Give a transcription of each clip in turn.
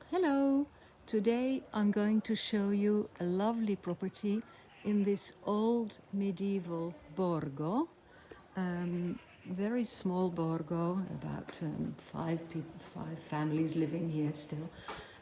Hello! Today I'm going to show you a lovely property in this old medieval borgo. Very small borgo, about five families living here still.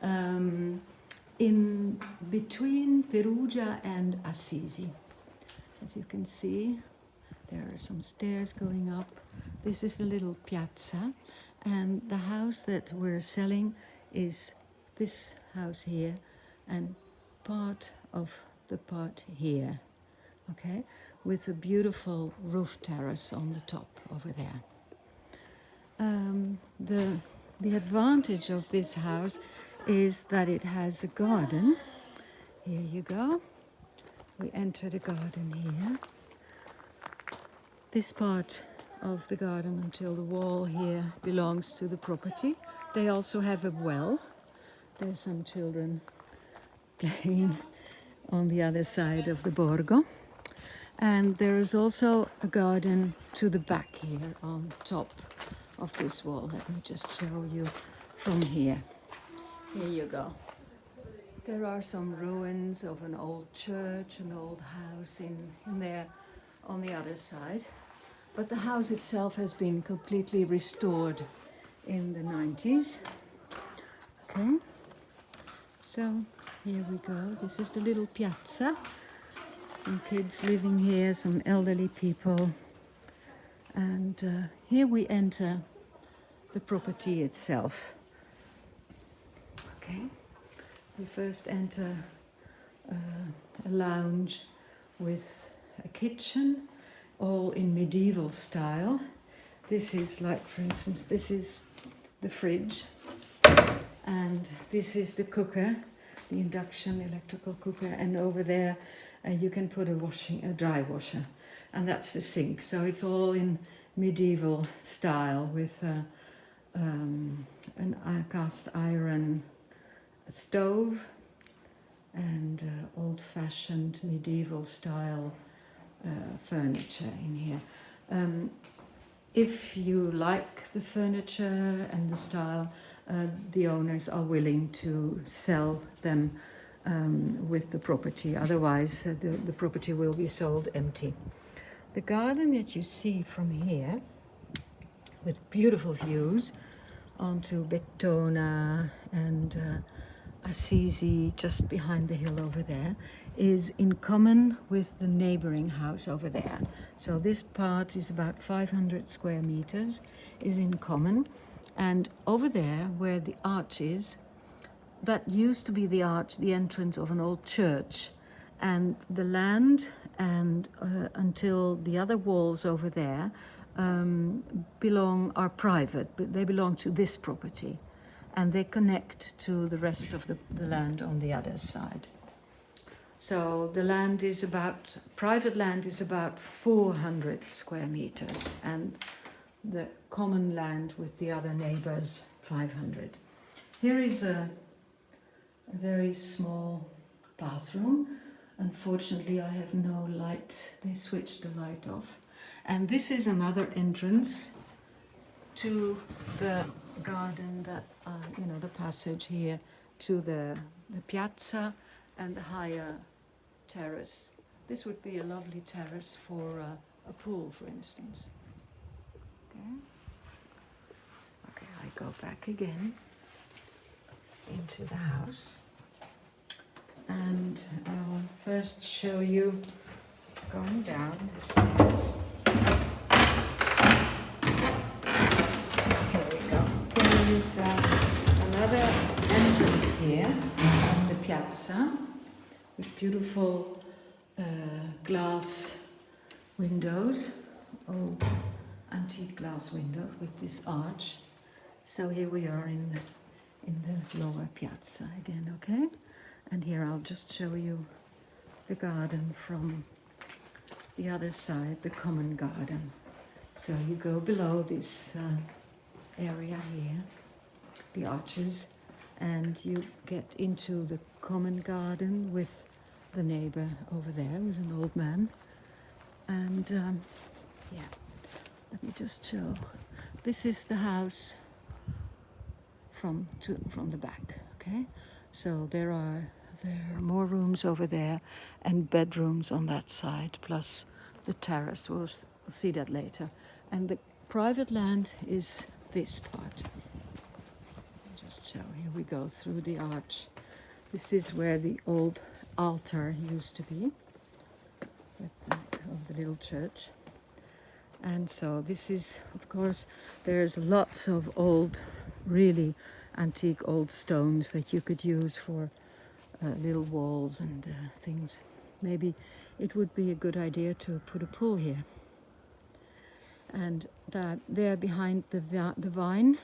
In between Perugia and Assisi. As you can see, there are some stairs going up. This is the little piazza, and the house that we're selling is this house here and part of the part here, okay, with a beautiful roof terrace on the top over there. The advantage of this house is that it has a garden. Here you go. We enter the garden here. This part of the garden until the wall here belongs to the property. They also have a well. There's some children playing on the other side of the borgo. And there is also a garden to the back here on top of this wall. Let me just show you from here. Here you go. There are some ruins of an old church, an old house in there on the other side. But the house itself has been completely restored in the 90s. Okay, so here we go. This is the little piazza. Some kids living here, some elderly people. And here we enter the property itself. Okay, we first enter a lounge with a kitchen, all in medieval style. This is like, for instance, this is the fridge, and this is the cooker, the induction electrical cooker, and over there you can put a dry washer, and that's the sink. So it's all in medieval style with a cast iron stove and old-fashioned medieval style furniture in here. If you like the furniture and the style, the owners are willing to sell them with the property. Otherwise, the property will be sold empty. The garden that you see from here, with beautiful views onto Bettona and Assisi, just behind the hill over there, is in common with the neighboring house over there. So this part is about 500 square meters, is in common. And over there, where the arch is, that used to be the arch, the entrance of an old church. And the land and until the other walls over there are private, but they belong to this property. And they connect to the rest of the land on the other side. So the land is private land is about 400 square meters, and the common land with the other neighbors, 500. Here is a very small bathroom. Unfortunately, I have no light. They switched the light off. And this is another entrance to the garden, that the passage here to the piazza and the higher terrace. This would be a lovely terrace for a pool, for instance. Okay, I go back again into the house, and I'll first show you going down the stairs. There is another entrance here on the piazza with beautiful glass windows, old antique glass windows with this arch. So here we are in the lower piazza again, okay? And here I'll just show you the garden from the other side, the common garden. So you go below this area here, the arches, and you get into the common garden with the neighbor over there, who's an old man. And let me just show. This is the house from the back. Okay, so there are more rooms over there and bedrooms on that side, plus the terrace. We'll see that later. And the private land is this part. I'll just show. Here we go through the arch. This is where the old altar used to be of the little church. And so this is, of course, there's lots of old, really antique old stones that you could use for little walls and things. Maybe it would be a good idea to put a pool here. And that there behind the vine,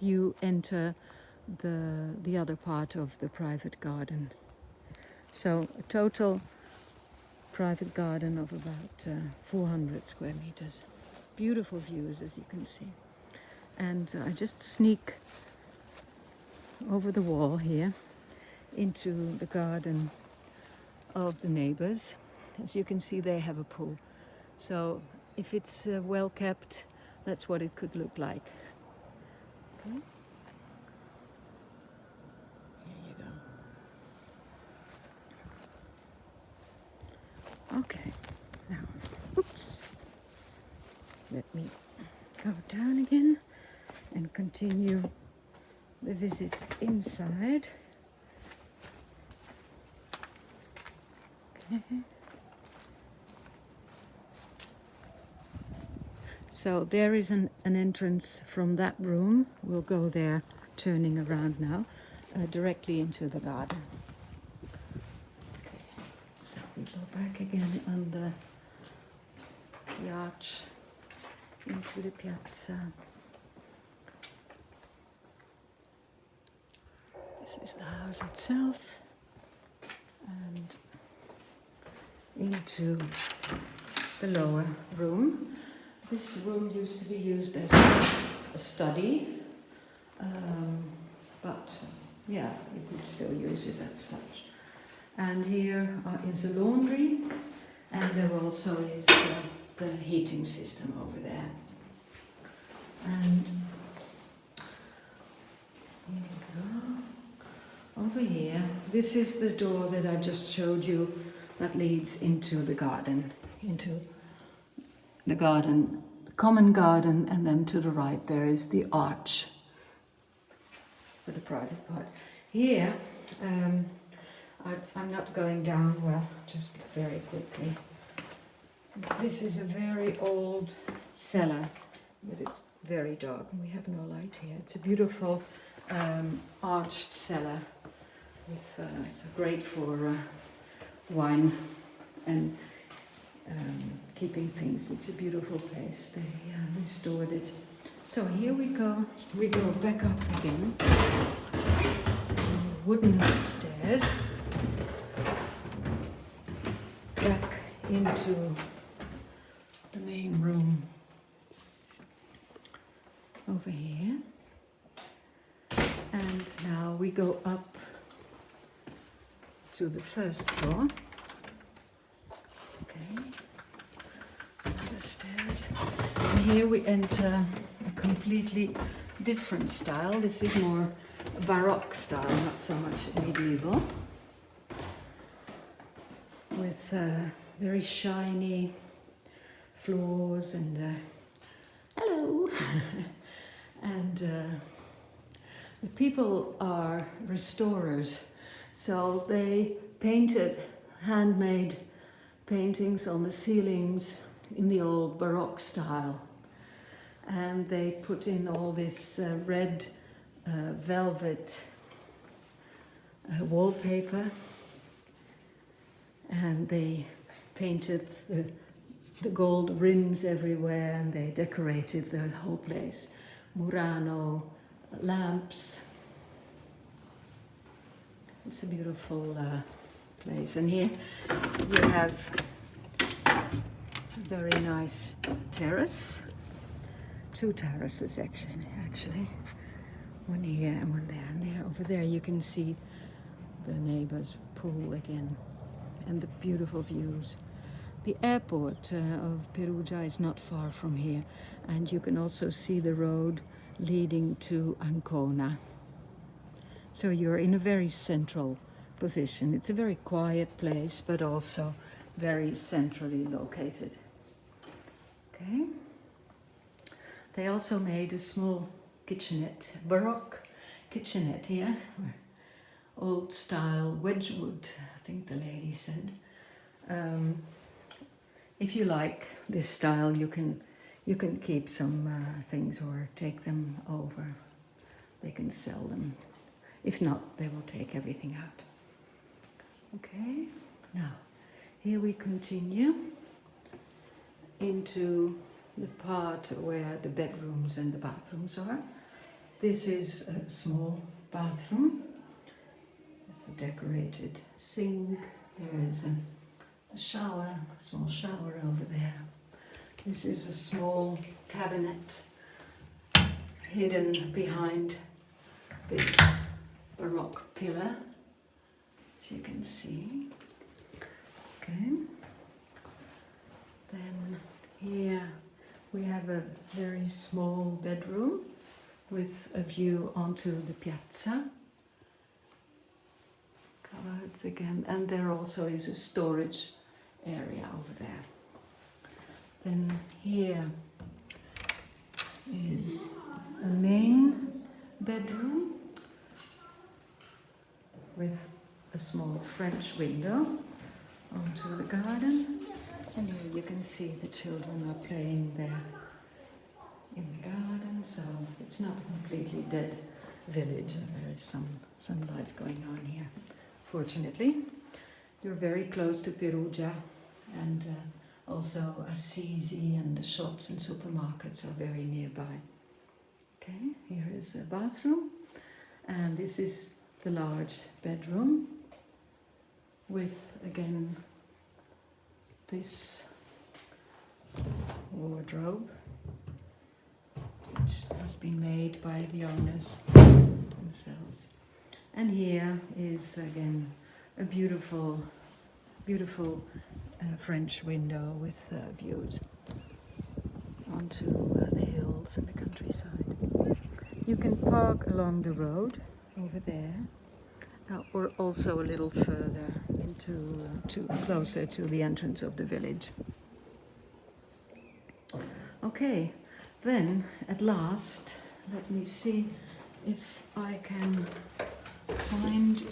you enter the other part of the private garden. So a total private garden of about 400 square meters. Beautiful views, as you can see. And I just sneak over the wall here into the garden of the neighbors. As you can see, they have a pool. So if it's well kept, that's what it could look like. Okay. Here you go. Okay, now, oops. Let me go down again and continue the visit inside. Okay. So there is an entrance from that room. We'll go there, turning around now, directly into the garden. Okay. So we go back again under the arch into the piazza. This is the house itself, and into the lower room. This room used to be used as a study, but yeah, you could still use it as such. And here is a laundry, and there also is the heating system over there. And here we go. Over here, this is the door that I just showed you that leads into the garden, the common garden, and then to the right there is the arch for the private part. Here, I'm not going down, well, just very quickly. This is a very old cellar, but it's very dark and we have no light here. It's a beautiful arched cellar. It's great for wine and keeping things. It's a beautiful place. They restored it. So here we go. We go back up again. Wooden stairs. Back into the main room over here. And now we go up to the first floor. Okay. The stairs. And here we enter a completely different style. This is more Baroque style, not so much medieval. With very shiny floors and hello. And the people are restorers, so they painted handmade paintings on the ceilings in the old Baroque style, and they put in all this red velvet wallpaper, and they painted the gold rims everywhere, and they decorated the whole place. Murano lamps. It's a beautiful place. And here you have a very nice terrace. Two terraces actually. One here and one there. And there, over there you can see the neighbor's pool again and the beautiful views. The airport of Perugia is not far from here, and you can also see the road leading to Ancona. So you're in a very central position. It's a very quiet place, but also very centrally located. Okay. They also made a small kitchenette, Baroque kitchenette here, old style Wedgwood, I think the lady said. If you like this style, you can keep some things or take them over. They can sell them. If not, they will take everything out. Okay, now here we continue into the part where the bedrooms and the bathrooms are. This is a small bathroom. It's a decorated sink. There is a shower, a small shower over there. This is a small cabinet hidden behind this Baroque pillar, as you can see. Okay. Then here we have a very small bedroom with a view onto the piazza. Cupboards again, and there also is a storage area over there. Then here is a main bedroom with a small French window onto the garden. And here you can see the children are playing there in the garden, so it's not a completely dead village. There is some life going on here, fortunately. You're very close to Perugia, and also Assisi, and the shops and supermarkets are very nearby. Okay, here is a bathroom, and this is the large bedroom with, again, this wardrobe, which has been made by the owners themselves. And here is, again, a beautiful French window with views onto the hills and the countryside. You can park along the road over there, or also a little further closer to the entrance of the village. Okay, then at last, let me see if I can find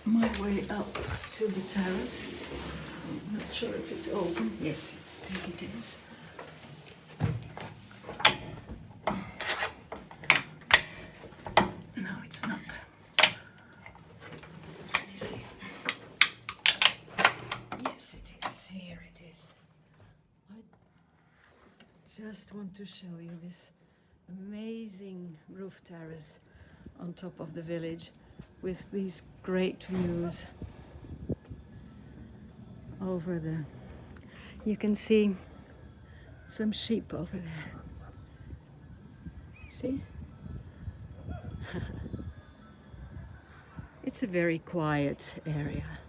my way up to the terrace. I'm not sure if it's open. Yes, I think it is. No, it's not. Let me see. Yes, it is. Here it is. I just want to show you this amazing roof terrace on top of the village with these great views over the... You can see some sheep over there. See? It's a very quiet area,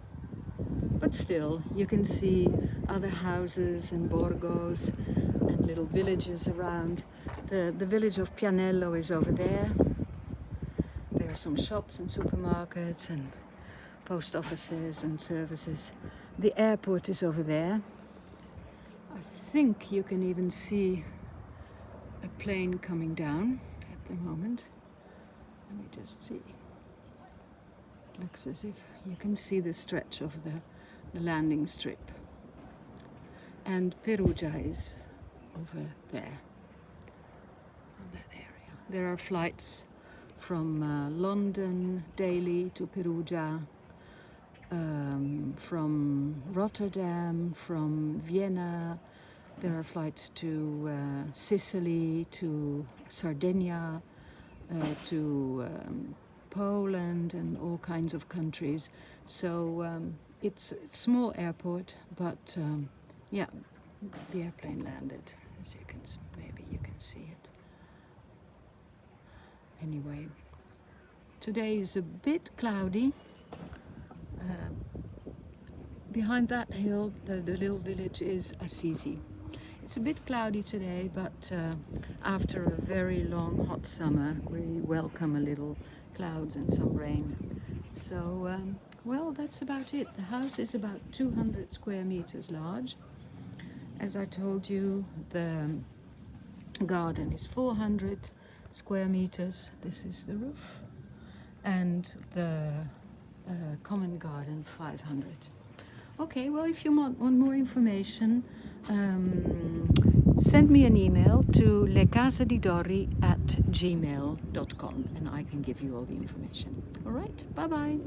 but still you can see other houses and borgos and little villages around. The village of Pianello is over there. There are some shops and supermarkets and post offices and services. The airport is over there. I think you can even see a plane coming down at the moment. Let me just see. It looks as if you can see the stretch of the landing strip. And Perugia is over there, in that area. There are flights from London daily to Perugia, from Rotterdam, from Vienna. There are flights to Sicily, to Sardinia, to Poland, and all kinds of countries. So it's a small airport, but yeah, the airplane landed, as you can, maybe you can see it. Anyway, today is a bit cloudy. Behind that hill, the little village is Assisi. It's a bit cloudy today, but after a very long hot summer, we welcome a little clouds and some rain. So, well, that's about it. The house is about 200 square meters large. As I told you, the garden is 400 square meters. This is the roof. And the common garden 500. Okay, well, if you want more information, send me an email to lecasadidori@gmail.com and I can give you all the information. All right, bye-bye.